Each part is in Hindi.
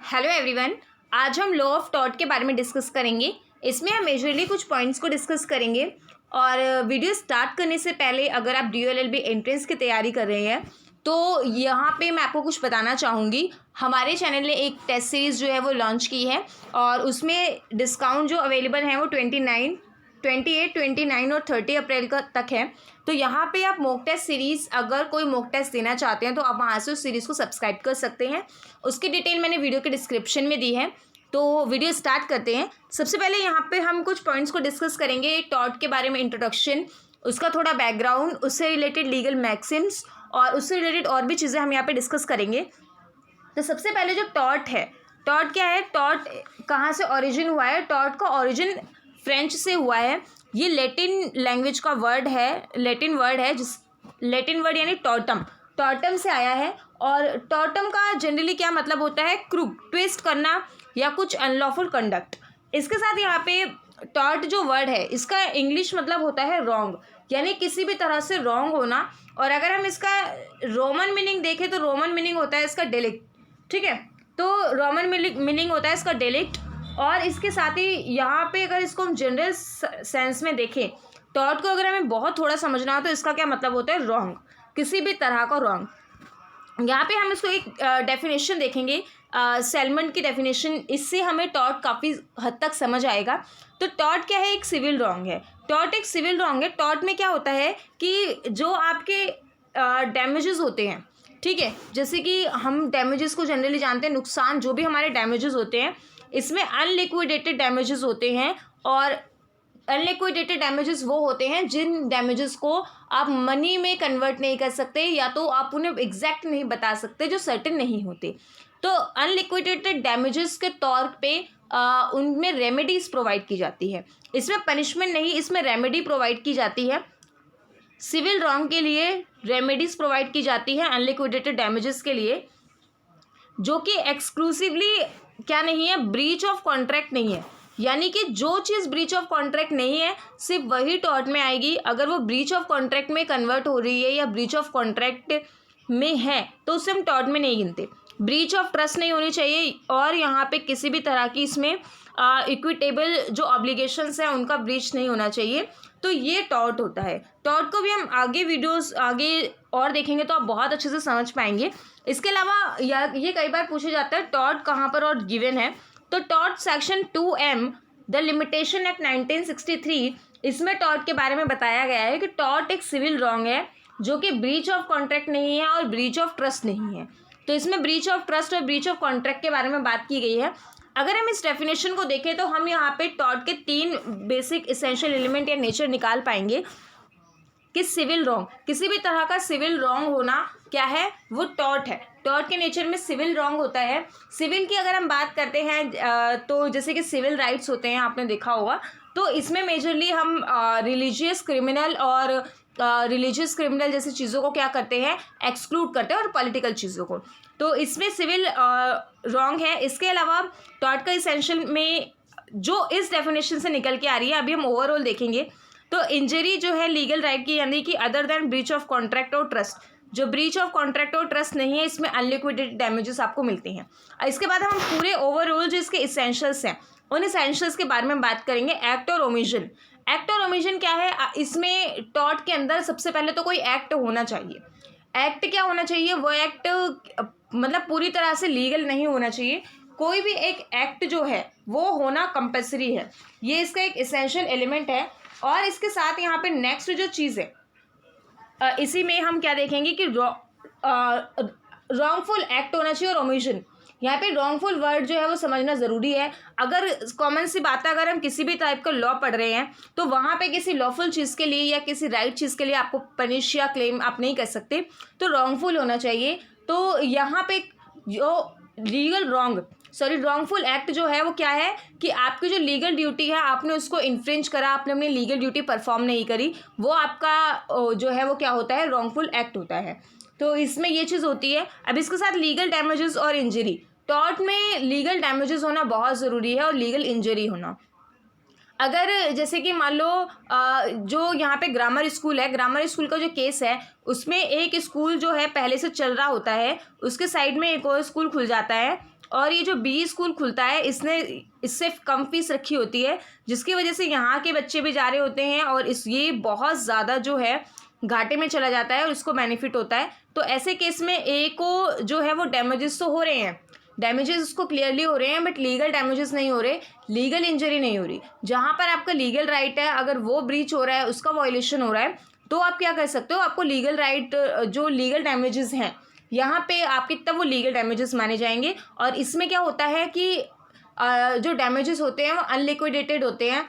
Hello everyone. आज हम लॉ ऑफ टॉट के बारे में डिस्कस करेंगे। इसमें हम मेजरली कुछ पॉइंट्स को डिस्कस करेंगे। और वीडियो स्टार्ट करने से पहले अगर आप DOLLB एंट्रेंस की तैयारी कर रहे हैं तो यहाँ पे मैं आपको कुछ बताना चाहूँगी। हमारे चैनल ने एक टेस्ट सीरीज़ जो है वो लॉन्च की है और उसमें डिस्काउंट जो अवेलेबल है वो 28, 29 और 30 अप्रैल तक है। तो यहाँ पे आप मॉक टेस्ट सीरीज़ अगर कोई मॉक टेस्ट देना चाहते हैं तो आप वहाँ से उस सीरीज़ को सब्सक्राइब कर सकते हैं। उसकी डिटेल मैंने वीडियो के डिस्क्रिप्शन में दी है। तो वीडियो स्टार्ट करते हैं। सबसे पहले यहाँ पे हम कुछ पॉइंट्स को डिस्कस करेंगे। टॉट के बारे में इंट्रोडक्शन, उसका थोड़ा बैकग्राउंड, उससे रिलेटेड लीगल मैक्सिम्स और उससे रिलेटेड और भी चीज़ें हम यहाँ पे डिस्कस करेंगे। तो सबसे पहले जो टॉट है, टॉट क्या है, टॉट कहाँ से ओरिजिन हुआ है? टॉट का ओरिजिन फ्रेंच से हुआ है। ये लैटिन लैंग्वेज का वर्ड है, लैटिन वर्ड है, जिस लैटिन वर्ड यानी टॉटम, टॉटम से आया है। और टॉटम का जनरली क्या मतलब होता है? क्रूक, ट्विस्ट करना या कुछ अनलॉफुल कंडक्ट। इसके साथ यहाँ पे टॉट जो वर्ड है इसका इंग्लिश मतलब होता है रॉन्ग, यानी किसी भी तरह से रॉन्ग होना। और अगर हम इसका रोमन मीनिंग देखें तो रोमन मीनिंग होता है इसका डेलिक्ट, ठीक है। तो रोमन मीनिंग होता है इसका डेलिक्ट। और इसके साथ ही यहाँ पे अगर इसको हम जनरल सेंस में देखें, टॉट को अगर हमें बहुत थोड़ा समझना हो तो इसका क्या मतलब होता है? रॉन्ग, किसी भी तरह का रॉन्ग। यहाँ पे हम इसको एक डेफिनेशन देखेंगे, सेलमन की डेफिनेशन। इससे हमें टॉट काफ़ी हद तक समझ आएगा। तो टॉट क्या है? एक सिविल रॉन्ग है। टॉट एक सिविल रॉन्ग है। टॉट में क्या होता है कि जो आपके डैमेजेस होते हैं, ठीक है, जैसे कि हम डैमेजेस को जनरली जानते हैं, नुकसान जो भी हमारे डैमेजेस होते हैं, इसमें अनलिक्विडेटेड डैमेजेस होते हैं। और अनलिक्विडेटेड डैमेजेस वो होते हैं जिन डैमेजेस को आप मनी में कन्वर्ट नहीं कर सकते या तो आप उन्हें एग्जैक्ट नहीं बता सकते, जो सर्टेन नहीं होते। तो अनलिक्विडेटेड डैमेजेस के तौर पे उनमें रेमेडीज प्रोवाइड की जाती है। इसमें पनिशमेंट नहीं, इसमें रेमेडी प्रोवाइड की जाती है। सिविल रॉन्ग के लिए रेमेडीज प्रोवाइड की जाती है अनलिक्विडेटेड डैमेजेस के लिए, जो कि एक्सक्लूसिवली क्या नहीं है? ब्रीच ऑफ कॉन्ट्रैक्ट नहीं है। यानी कि जो चीज़ ब्रीच ऑफ कॉन्ट्रैक्ट नहीं है सिर्फ वही टॉट में आएगी। अगर वो ब्रीच ऑफ कॉन्ट्रैक्ट में कन्वर्ट हो रही है या ब्रीच ऑफ कॉन्ट्रैक्ट में है तो उसे हम टॉट में नहीं गिनते। ब्रीच ऑफ ट्रस्ट नहीं होनी चाहिए और यहाँ पे किसी भी तरह की इसमें इक्विटेबल जो ऑब्लिगेशंस हैं उनका ब्रीच नहीं होना चाहिए। तो ये टॉट होता है। टॉट को भी हम आगे वीडियोस आगे और देखेंगे तो आप बहुत अच्छे से समझ पाएंगे। इसके अलावा ये कई बार पूछा जाता है टॉट कहाँ पर और गिवन है। तो taught section 2M the limitation act 1963, इसमें टॉट के बारे में बताया गया है कि टॉट एक सिविल रॉन्ग है जो कि ब्रीच ऑफ कॉन्ट्रैक्ट नहीं है और ब्रीच ऑफ ट्रस्ट नहीं है। तो इसमें ब्रीच ऑफ ट्रस्ट और ब्रीच ऑफ कॉन्ट्रैक्ट के बारे में बात की गई है। अगर हम इस डेफिनेशन को देखें तो हम यहाँ पे टॉट के 3 बेसिक इसेंशियल एलिमेंट या नेचर निकाल पाएंगे कि सिविल रॉन्ग, किसी भी तरह का सिविल रॉन्ग होना क्या है? वो टॉट है। टॉट के नेचर में सिविल रॉन्ग होता है। सिविल की अगर हम बात करते हैं तो जैसे कि सिविल राइट्स होते हैं, आपने देखा होगा। तो इसमें मेजरली हम रिलीजियस क्रिमिनल जैसी चीज़ों को क्या करते हैं? एक्सक्लूड करते हैं, और पॉलिटिकल चीज़ों को। तो इसमें सिविल रॉन्ग है। इसके अलावा टॉट का इसेंशियल में जो इस डेफिनेशन से निकल के आ रही है, अभी हम ओवरऑल देखेंगे। तो इंजरी जो है लीगल राइट की, यानी कि other than breach of contract और ट्रस्ट, जो ब्रीच ऑफ कॉन्ट्रैक्ट और ट्रस्ट नहीं है, इसमें अनलिक्विडेटेड डैमेजेस आपको मिलते हैं। इसके बाद हम पूरे ओवरऑल जो इसके इसेंशियल्स हैं उन इसेंशियल्स के बारे में बात करेंगे। एक्ट और ओमिशन। एक्ट और ओमिशन क्या है? इसमें टॉट के अंदर सबसे पहले तो कोई एक्ट होना चाहिए। एक्ट क्या होना चाहिए? वो एक्ट मतलब पूरी तरह से लीगल नहीं होना चाहिए। कोई भी एक एक्ट जो है वो होना कंपल्सरी है। ये इसका एक इसेंशियल एलिमेंट है। और इसके साथ यहाँ पे नेक्स्ट जो चीज़ है, इसी में हम क्या देखेंगे कि रॉन्गफुल एक्ट होना चाहिए और ओमिशन। यहाँ पे रॉन्गफुल वर्ड जो है वो समझना ज़रूरी है। अगर कॉमन सी बात है, अगर हम किसी भी टाइप का लॉ पढ़ रहे हैं तो वहाँ पे किसी लॉफुल चीज़ के लिए या किसी राइट चीज़ के लिए आपको पनिश या क्लेम आप नहीं कर सकते, तो रॉन्गफुल होना चाहिए। तो यहाँ पे जो रॉन्गफुल एक्ट जो है वो क्या है कि आपकी जो लीगल ड्यूटी है आपने उसको इन्फ्रिंज करा, आपने अपनी लीगल ड्यूटी परफॉर्म नहीं करी, वो आपका जो है वो क्या होता है? रॉन्गफुल एक्ट होता है। तो इसमें ये चीज़ होती है। अब इसके साथ लीगल डैमेजेस और इंजरी। टॉट में लीगल डैमेजेस होना बहुत ज़रूरी है और लीगल इंजरी होना। अगर जैसे कि मान लो जो यहाँ पे ग्रामर स्कूल है, ग्रामर स्कूल का जो केस है उसमें एक स्कूल जो है पहले से चल रहा होता है, उसके साइड में एक और स्कूल खुल जाता है और ये जो बी स्कूल खुलता है इसने इससे कम फीस रखी होती है, जिसकी वजह से यहाँ के बच्चे भी जा रहे होते हैं और ये बहुत ज़्यादा जो है घाटे में चला जाता है और इसको बेनिफिट होता है। तो ऐसे केस में ए को जो है वो डैमेजेस तो हो रहे हैं, डैमेजेस उसको क्लियरली हो रहे हैं, बट लीगल डैमेजेस नहीं हो रहे, लीगल इंजरी नहीं हो रही। जहाँ पर आपका लीगल राइट है अगर वो ब्रीच हो रहा है, उसका वायलेशन हो रहा है, तो आप क्या कर सकते हो, आपको लीगल राइट जो लीगल डैमेजेस हैं यहाँ पे आपके तब वो लीगल डैमेजेस माने जाएंगे। और इसमें क्या होता है कि जो डैमेजेस होते हैं वो अनलिक्विडेटेड होते हैं।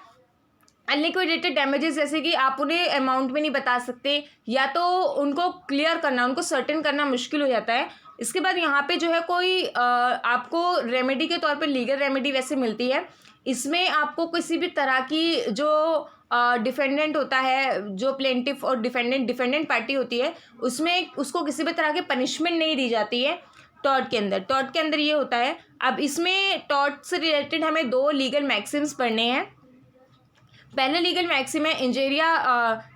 अनलिक्विडेटेड डैमेजेस जैसे कि आप उन्हें अमाउंट में नहीं बता सकते, या तो उनको क्लियर करना, उनको सर्टेन करना मुश्किल हो जाता है। इसके बाद यहाँ पे जो है कोई आपको रेमेडी के तौर पे लीगल रेमेडी वैसे मिलती है। इसमें आपको किसी भी तरह की जो डिफेंडेंट होता है, जो प्लेंटिफ और डिफेंडेंट पार्टी होती है, उसमें उसको किसी भी तरह की पनिशमेंट नहीं दी जाती है। टॉर्ट के अंदर ये होता है। अब इसमें टॉर्ट से रिलेटेड हमें 2 लीगल मैक्सिम्स पढ़ने हैं। पहले लीगल मैक्सिम है इंजेरिया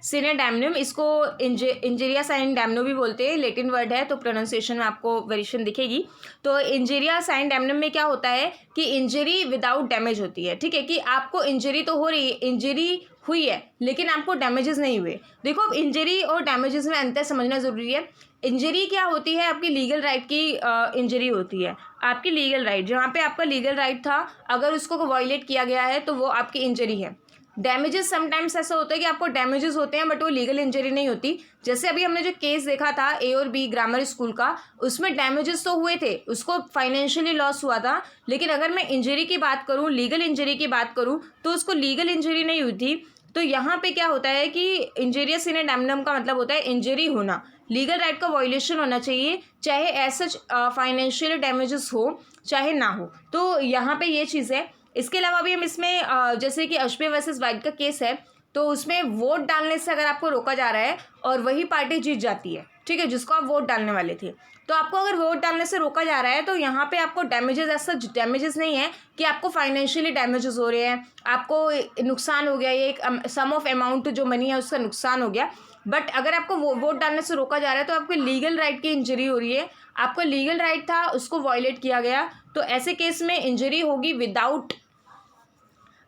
सिने डैमनम, इसको इंजेरिया साइन डैमनो भी बोलते हैं, लेटिन वर्ड है तो प्रोनाउंसिएशन में आपको वेरिएशन दिखेगी। तो इंजेरिया साइन डैमनम में क्या होता है कि इंजरी विदाउट डैमेज होती है, ठीक है, कि आपको इंजरी तो हो रही है, इंजरी हुई है लेकिन आपको डैमेजेस नहीं हुए। देखो अब इंजरी और डैमेजेस में अंतर समझना ज़रूरी है। इंजरी क्या होती है, आपकी लीगल राइट की इंजरी होती है, आपकी लीगल राइट, जहाँ पे आपका लीगल राइट था अगर उसको वायलेट किया गया है तो वो आपकी इंजरी है। डैमेजेस समटाइम्स ऐसा होता है कि आपको डैमेजेस होते हैं बट वो लीगल इंजरी नहीं होती। जैसे अभी हमने जो केस देखा था ए और बी ग्रामर स्कूल का, उसमें डैमेजेस तो हुए थे, उसको फाइनेंशियली लॉस हुआ था, लेकिन अगर मैं इंजरी की बात करूं, लीगल इंजरी की बात करूं, तो उसको लीगल इंजरी नहीं हुई थी। तो यहाँ पे क्या होता है कि इंजेरिया सिने डैमनम का मतलब होता है इंजरी होना, लीगल राइट का वायलेशन होना चाहिए, चाहे ऐसा फाइनेंशियल डैमेजेस हो चाहे ना हो। तो यहाँ पे ये चीज़ है। इसके अलावा भी हम इसमें जैसे कि अशबे वर्सेस वाइट का केस है, तो उसमें वोट डालने से अगर आपको रोका जा रहा है और वही पार्टी जीत जाती है, ठीक है, जिसको आप वोट डालने वाले थे, तो आपको अगर वोट डालने से रोका जा रहा है तो यहाँ पे आपको डैमेजेस, ऐसा डैमेजेस नहीं है कि आपको फाइनेंशियली डैमेजेस हो रहे हैं, आपको नुकसान हो गया, ये एक सम ऑफ अमाउंट जो मनी है उसका नुकसान हो गया। बट अगर आपको वोट डालने से रोका जा रहा है तो आपके लीगल राइट की इंजरी हो रही है, आपको लीगल राइट था उसको वायलेट किया गया, तो ऐसे केस में इंजरी होगी विदाउट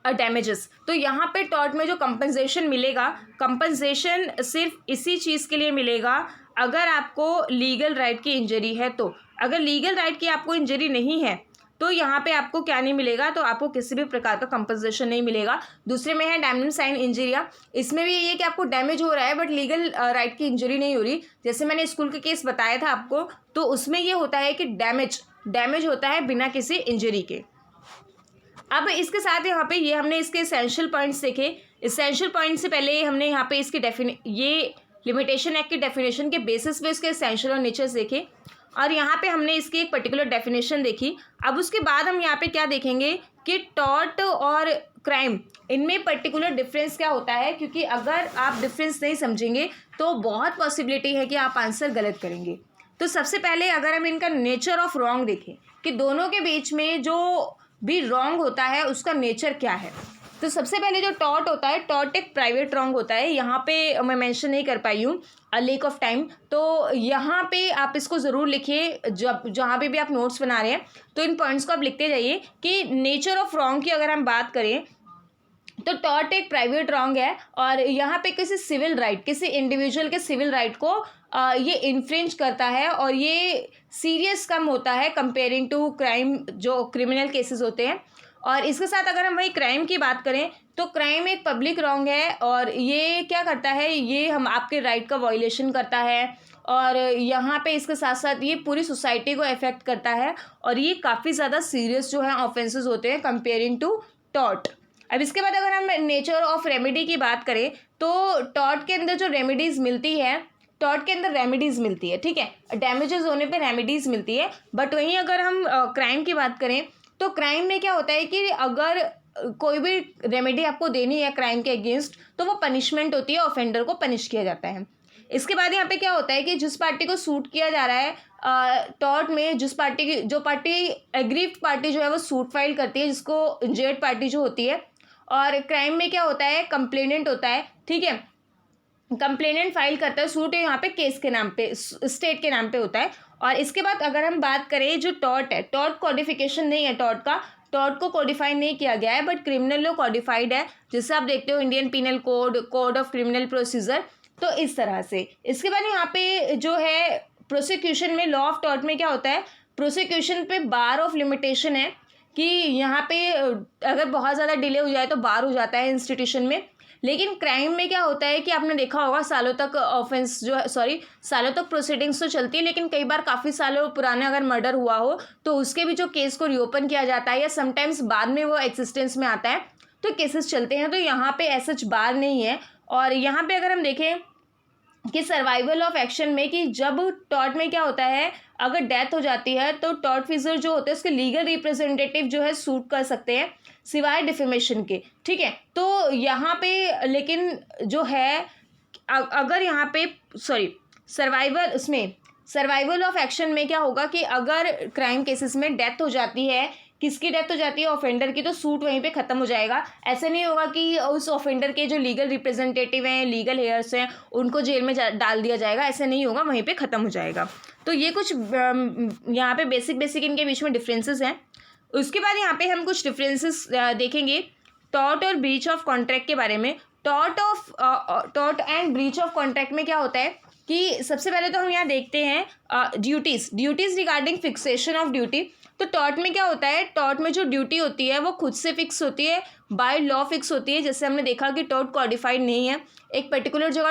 डैमेजेस। तो यहाँ पे टॉर्ट में जो कंपनसेशन मिलेगा, कंपनसेशन सिर्फ इसी चीज़ के लिए मिलेगा अगर आपको लीगल राइट की इंजरी है। तो अगर लीगल राइट की आपको इंजरी नहीं है तो यहाँ पे आपको क्या नहीं मिलेगा, तो आपको किसी भी प्रकार का कंपनसेशन नहीं मिलेगा। दूसरे में है डैमनम साइन इंजरिया, इसमें भी ये कि आपको डैमेज हो रहा है बट लीगल राइट की इंजरी नहीं हो रही। जैसे मैंने स्कूल के केस बताया था आपको, तो उसमें ये होता है कि डैमेज होता है बिना किसी इंजरी के। अब इसके साथ यहाँ पे ये हमने इसके एसेंशियल पॉइंट्स देखे। एसेंशियल पॉइंट से पहले हमने यहाँ पे इसके ये लिमिटेशन एक्ट की डेफिनेशन के बेसिस पे इसके एसेंशियल और नेचर्स देखे, और यहाँ पे हमने इसकी एक पर्टिकुलर डेफिनेशन देखी। अब उसके बाद हम यहाँ पे क्या देखेंगे कि टॉर्ट और क्राइम, इनमें पर्टिकुलर डिफरेंस क्या होता है, क्योंकि अगर आप डिफरेंस नहीं समझेंगे तो बहुत पॉसिबिलिटी है कि आप आंसर गलत करेंगे। तो सबसे पहले अगर हम इनका नेचर ऑफ रॉन्ग देखें कि दोनों के बीच में जो भी रॉन्ग होता है उसका नेचर क्या है, तो सबसे पहले जो टॉर्ट होता है, टॉर्ट एक प्राइवेट रॉन्ग होता है। यहाँ पे मैं मेंशन नहीं कर पाई हूँ लेक ऑफ टाइम, तो यहाँ पे आप इसको ज़रूर लिखिए, जब जहाँ पे भी आप नोट्स बना रहे हैं तो इन पॉइंट्स को आप लिखते जाइए कि नेचर ऑफ रॉन्ग की अगर हम बात करें तो टॉर्ट एक प्राइवेट रॉन्ग है, और यहाँ पे किसी सिविल राइट, किसी इंडिविजुअल के सिविल राइट को ये इन्फ्रिंज करता है, और ये सीरियस कम होता है कंपेयरिंग टू क्राइम, जो क्रिमिनल केसेस होते हैं। और इसके साथ अगर हम वही क्राइम की बात करें तो क्राइम एक पब्लिक रॉन्ग है, और ये क्या करता है, ये हम आपके राइट का वायलेशन करता है, और यहाँ पे इसके साथ साथ ये पूरी सोसाइटी को अफेक्ट करता है, और ये काफ़ी ज़्यादा सीरियस जो है ऑफेंसेस होते हैं कंपेयरिंग टू टॉर्ट। अब इसके बाद अगर हम नेचर ऑफ रेमेडी की बात करें तो टॉर्ट के अंदर जो रेमेडीज़ मिलती है, टॉर्ट के अंदर रेमेडीज़ मिलती है, ठीक है, डैमेजेस होने पे रेमेडीज़ मिलती है। बट वहीं अगर हम क्राइम की बात करें तो क्राइम में क्या होता है कि अगर कोई भी रेमेडी आपको देनी है क्राइम के अगेंस्ट, तो वो पनिशमेंट होती है, ऑफेंडर को पनिश किया जाता है। इसके बाद यहाँ पे क्या होता है कि जिस पार्टी को सूट किया जा रहा है टॉर्ट में, जो पार्टी एग्रीव्ड पार्टी जो है वो सूट फाइल करती है, जिसको इंजर्ड पार्टी जो होती है। और क्राइम में क्या होता है, कंप्लेनेंट होता है, ठीक है, कंप्लेनेंट फाइल करता है सूट, यहाँ पे केस के नाम पे, स्टेट के नाम पे होता है, और इसके बाद अगर हम बात करें जो टॉर्ट है, टॉर्ट कोडिफिकेशन नहीं है टॉर्ट का, टॉर्ट को कोडिफाई नहीं किया गया है, बट क्रिमिनल लॉ कोडिफाइड है, जिससे आप देखते हो Indian penal code, code of criminal procedure. तो इस तरह से इसके बाद यहाँ पे जो है प्रोसिक्यूशन में, लॉ ऑफ टॉर्ट में क्या होता है, प्रोसिक्यूशन पे बार ऑफ लिमिटेशन है कि यहाँ पे अगर बहुत ज़्यादा डिले हो जाए तो बार हो जाता है इंस्टीट्यूशन में। लेकिन क्राइम में क्या होता है कि आपने देखा होगा सालों तक ऑफेंस जो है, सालों तक प्रोसीडिंग्स तो चलती है, लेकिन कई बार काफ़ी सालों पुराने अगर मर्डर हुआ हो तो उसके भी जो केस को रीओपन किया जाता है, या समटाइम्स बाद में वो एक्सिस्टेंस में आता है तो केसेस चलते हैं। तो यहाँ पे ऐसा बार नहीं है। और यहाँ पे अगर हम देखें कि सर्वाइवल ऑफ एक्शन में, कि जब टॉर्ट में क्या होता है, अगर डेथ हो जाती है तो टॉर्ट फीजर जो होते हैं उसके लीगल रिप्रेजेंटेटिव जो है सूट कर सकते हैं सिवाय डिफेमेशन के, ठीक है। तो यहाँ पे लेकिन जो है अगर यहाँ पे सर्वाइवल ऑफ एक्शन में क्या होगा कि अगर क्राइम केसेस में डेथ हो जाती है, किसकी डेथ हो जाती है, ऑफेंडर की, तो सूट वहीं पे ख़त्म हो जाएगा। ऐसे नहीं होगा कि उस ऑफेंडर के जो लीगल रिप्रेजेंटेटिव हैं, लीगल हेयर्स हैं, उनको जेल में डाल दिया जाएगा, ऐसे नहीं होगा, वहीं पे ख़त्म हो जाएगा। तो ये कुछ यहाँ पे बेसिक इनके बीच में डिफरेंसेस हैं। उसके बाद यहाँ पे हम कुछ डिफरेंसेस देखेंगे टॉर्ट और ब्रीच ऑफ कॉन्ट्रैक्ट के बारे में। Tort and breach of contract में क्या होता है कि सबसे पहले तो हम यहाँ देखते हैं duties regarding fixation of duty. तो टॉर्ट में क्या होता है, टॉर्ट में जो ड्यूटी होती है वो खुद से फिक्स होती है, बाय लॉ फिक्स होती है। जैसे हमने देखा कि टॉर्ट कॉडिफाइड नहीं है, एक पर्टिकुलर जगह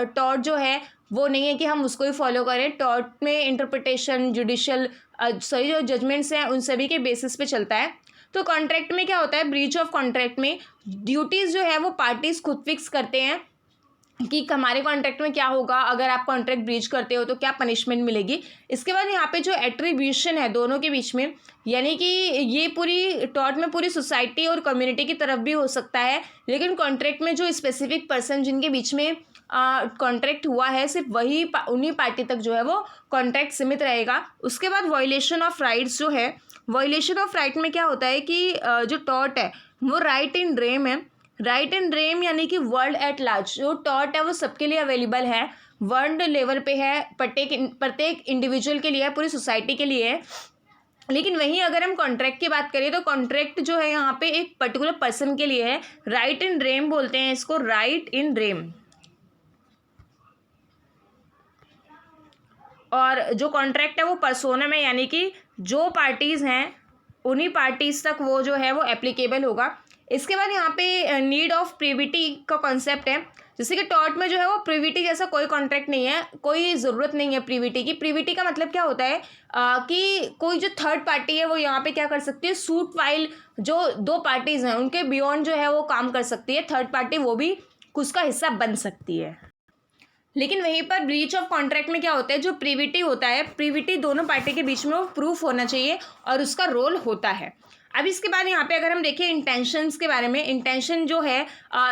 टॉर्ट जो है वो नहीं है कि हम उसको ही फॉलो करें। टॉर्ट में इंटरप्रिटेशन, जुडिशियल जो जजमेंट्स हैं उन सभी के बेसिस पे चलता है। तो कॉन्ट्रैक्ट में क्या होता है, ब्रीच ऑफ कॉन्ट्रैक्ट में ड्यूटीज़ जो है वो पार्टीज खुद फिक्स करते हैं कि हमारे कॉन्ट्रैक्ट में क्या होगा, अगर आप कॉन्ट्रैक्ट ब्रीच करते हो तो क्या पनिशमेंट मिलेगी। इसके बाद यहाँ पे जो एट्रीब्यूशन है दोनों के बीच में, यानी कि ये पूरी टॉर्ट में पूरी सोसाइटी और कम्युनिटी की तरफ भी हो सकता है, लेकिन कॉन्ट्रैक्ट में जो स्पेसिफिक पर्सन जिनके बीच में कॉन्ट्रैक्ट हुआ है सिर्फ वही उन्हीं पार्टी तक जो है वो कॉन्ट्रैक्ट सीमित रहेगा। उसके बाद वायलेशन ऑफ राइट्स जो है, वायलेशन ऑफ राइट में क्या होता है कि जो टॉर्ट है वो राइट इन रेम है। राइट इन रेम यानी कि वर्ल्ड एट लार्ज जो टॉर्ट है वो सबके लिए अवेलेबल है, वर्ल्ड लेवल पे है, प्रत्येक इंडिविजुअल के लिए है, पूरी सोसाइटी के लिए है। लेकिन वहीं अगर हम कॉन्ट्रैक्ट की बात करें तो कॉन्ट्रैक्ट जो है यहाँ पे एक पर्टिकुलर पर्सन के लिए है। राइट इन रेम बोलते हैं इसको, राइट इन रेम। और जो कॉन्ट्रैक्ट है वो पर्सोना में, यानी कि जो पार्टीज़ हैं उन्हीं पार्टीज़ तक वो जो है वो एप्लीकेबल होगा। इसके बाद यहाँ पे नीड ऑफ प्रिविटी का कॉन्सेप्ट है। जैसे कि टॉर्ट में जो है वो प्रिविटी जैसा कोई कॉन्ट्रैक्ट नहीं है, कोई ज़रूरत नहीं है प्रिविटी की। प्रिविटी का मतलब क्या होता है कि कोई जो थर्ड पार्टी है वो यहाँ पे क्या कर सकती है, सूट फाइल जो दो पार्टीज़ हैं उनके बियॉन्ड जो है वो काम कर सकती है, थर्ड पार्टी वो भी उसका हिस्सा बन सकती है। लेकिन वहीं पर ब्रीच ऑफ कॉन्ट्रैक्ट में क्या होता है, जो प्रिविटी होता है, प्रिविटी दोनों पार्टी के बीच में वो प्रूफ होना चाहिए और उसका रोल होता है। अब इसके बाद यहाँ पे अगर हम देखें इंटेंशंस के बारे में, इंटेंशन जो है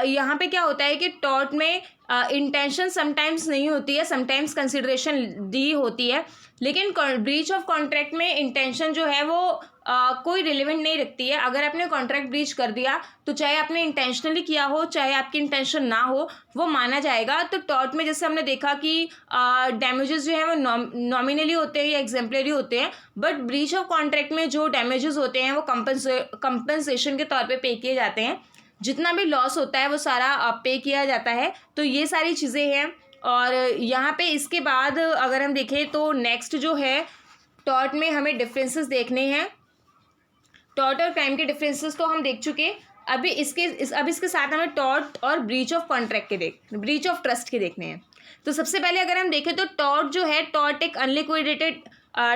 यहाँ पे क्या होता है कि टॉर्ट में इंटेंशन समटाइम्स नहीं होती है, समटाइम्स कंसिडरेशन दी होती है, लेकिन ब्रीच ऑफ कॉन्ट्रैक्ट में इंटेंशन जो है वो कोई रिलेवेंट नहीं रखती है। अगर आपने कॉन्ट्रैक्ट ब्रीच कर दिया तो चाहे आपने इंटेंशनली किया हो चाहे आपकी इंटेंशन ना हो वो माना जाएगा। तो टॉर्ट में जैसे हमने देखा कि डैमेजेस जो है वो नॉमिनली होते हैं या एग्जाम्पलरी होते हैं, बट ब्रीच ऑफ कॉन्ट्रैक्ट में जो डैमेजेस होते हैं वो कंपनसेशन के तौर पे पे किए जाते हैं, जितना भी लॉस होता है वो सारा पे किया जाता है। तो ये सारी चीज़ें हैं। और यहाँ पे इसके बाद अगर हम देखें तो नेक्स्ट जो है टॉर्ट में हमें डिफरेंसेस देखने हैं। टॉर्ट और क्राइम के डिफरेंसेस तो हम देख चुके। अब इसके साथ हमें टॉर्ट और ब्रीच ऑफ कॉन्ट्रैक्ट के ब्रीच ऑफ ट्रस्ट के देखने हैं। तो सबसे पहले अगर हम देखें तो टॉर्ट जो है, टॉर्ट एक अनलिक्विडेटेड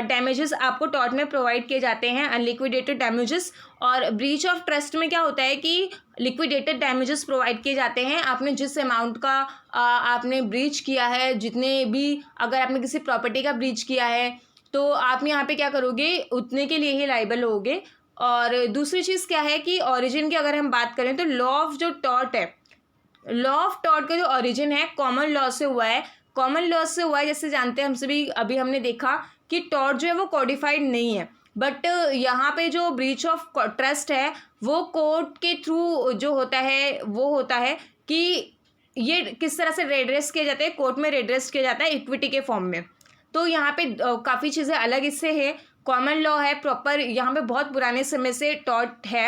डैमेजेस आपको टॉर्ट में प्रोवाइड किए जाते हैं, अनलिक्विडेटेड डैमेजेस। और ब्रीच ऑफ ट्रस्ट में क्या होता है कि लिक्विडेटेड डैमेजेस प्रोवाइड किए जाते हैं। आपने जिस अमाउंट का आपने ब्रीच किया है, जितने भी अगर आपने किसी प्रॉपर्टी का ब्रीच किया है तो आप यहाँ पे क्या करोगे, उतने के लिए ही लाइबल होगे। और दूसरी चीज़ क्या है कि ओरिजिन की अगर हम बात करें तो लॉ ऑफ जो टॉर्ट है, लॉ ऑफ टॉर्ट का जो ओरिजिन है कॉमन लॉ से हुआ है। कॉमन लॉ से हुआ है, जैसे जानते हैं हम सभी, अभी हमने देखा कि टॉर्ट जो है वो कोडिफाइड नहीं है, बट यहाँ पे जो ब्रीच ऑफ ट्रस्ट है वो कोर्ट के थ्रू जो होता है वो होता है कि ये किस तरह से रेड्रेस किया जाता है, कोर्ट में रेड्रेस किया जाता है इक्विटी के फॉर्म में। तो यहाँ पे काफ़ी चीज़ें अलग इससे है। कॉमन लॉ है प्रॉपर, यहाँ पे बहुत पुराने समय से टॉट है।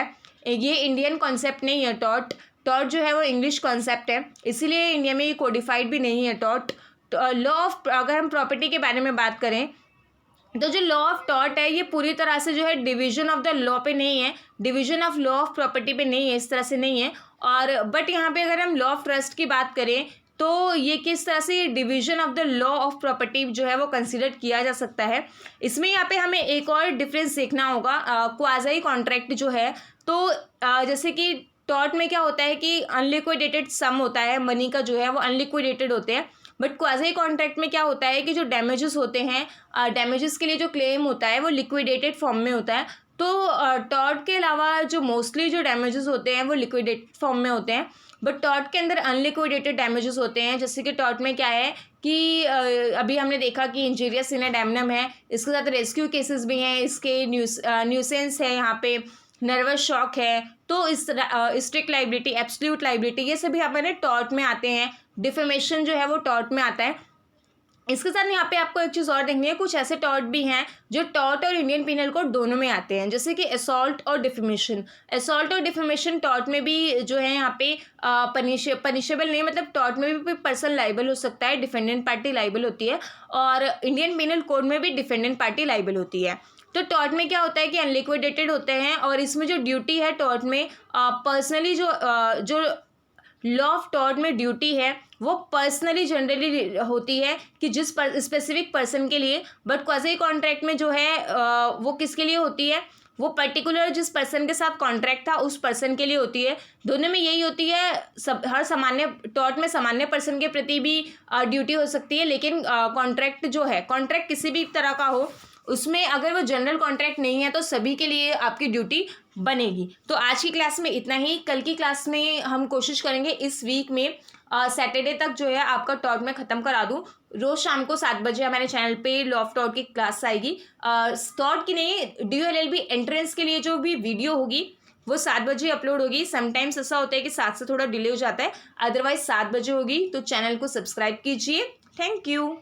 ये इंडियन कॉन्सेप्ट नहीं है टॉट। टॉट जो है वो इंग्लिश कॉन्सेप्ट है, इसीलिए इंडिया में ये कोडिफाइड भी नहीं है टॉट। लॉ ऑफ, अगर हम प्रॉपर्टी के बारे में बात करें तो जो लॉ ऑफ टॉट है ये पूरी तरह से जो है डिवीजन ऑफ द लॉ पे नहीं है, division of law of property पे नहीं है, इस तरह से नहीं है। और बट यहाँ पे अगर हम लॉ ऑफ ट्रस्ट की बात करें तो ये किस तरह से division of the law of property जो है वो कंसिडर किया जा सकता है। इसमें यहाँ पे हमें एक और डिफरेंस देखना होगा, क्वाज़ी कॉन्ट्रैक्ट जो है। तो जैसे कि टॉट में क्या होता है कि अनलिक्विडेटेड सम होता है, मनी का जो है वो अनलिक्विडेटेड होते हैं। बट क्वाज़ी कॉन्ट्रैक्ट में क्या होता है कि जो डैमेजेस होते हैं, डैमेजेस के लिए जो क्लेम होता है वो लिक्विडेटेड फॉर्म में होता है। तो टॉट के अलावा जो मोस्टली जो डैमेजेस होते हैं वो लिक्विडेटेड फॉर्म में होते हैं, बट टॉट के अंदर अनलिक्विडेटेड डैमेजेस होते हैं। जैसे कि टॉट में क्या है कि अभी हमने देखा कि इंजीरियस इन डैमनम है, इसके साथ रेस्क्यू केसेस भी हैं, इसके न्यूसेंस है, यहाँ पे नर्वस शॉक है। तो इस स्ट्रिक्ट लाइबिलिटी, एब्सोल्यूट लाइबिलिटी, ये सभी हमारे टॉट में आते हैं। डिफेमेशन जो है वो टॉट में आता है। इसके साथ यहाँ पे आपको एक चीज़ और देखनी है, कुछ ऐसे टॉट भी हैं जो टॉट और इंडियन पिनल कोड दोनों में आते हैं, जैसे कि असॉल्ट और डिफेमेशन। असॉल्ट और डिफेमेशन टॉट में भी जो है यहाँ पे पनिशेबल नहीं, मतलब टॉट में भी पर्सन लाइबल हो सकता है, डिफेंडेंट पार्टी लाइबल होती है, और इंडियन पिनल कोड में भी डिफेंडेंट पार्टी लाइबल होती है। तो टॉट में क्या होता है कि अनलिक्विडेटेड होते हैं, और इसमें जो ड्यूटी है टॉट में पर्सनली जो लॉ ऑफ टॉट में ड्यूटी है वो पर्सनली जनरली होती है कि जिस स्पेसिफिक पर्सन के लिए। बट क्वाज़ी कॉन्ट्रैक्ट में जो है वो किसके लिए होती है, वो पर्टिकुलर जिस पर्सन के साथ कॉन्ट्रैक्ट था उस पर्सन के लिए होती है। दोनों में यही होती है, सब हर सामान्य टॉट में सामान्य पर्सन के प्रति भी ड्यूटी हो सकती है, लेकिन कॉन्ट्रैक्ट जो है, कॉन्ट्रैक्ट किसी भी तरह का हो, उसमें अगर वो जनरल कॉन्ट्रैक्ट नहीं है तो सभी के लिए आपकी ड्यूटी बनेगी। तो आज की क्लास में इतना ही। कल की क्लास में हम कोशिश करेंगे इस वीक में सैटरडे तक जो है आपका टॉट में ख़त्म करा दूँ। रोज़ शाम को 7 बजे हमारे चैनल पे लॉ ऑफ टॉट की क्लास आएगी। टॉट की नहीं, DOLLB एंट्रेंस के लिए जो भी वीडियो होगी वो 7 बजे अपलोड होगी। समटाइम्स ऐसा होता है कि 7 से थोड़ा डिले हो जाता है, अदरवाइज 7 बजे होगी। तो चैनल को सब्सक्राइब कीजिए। Thank you.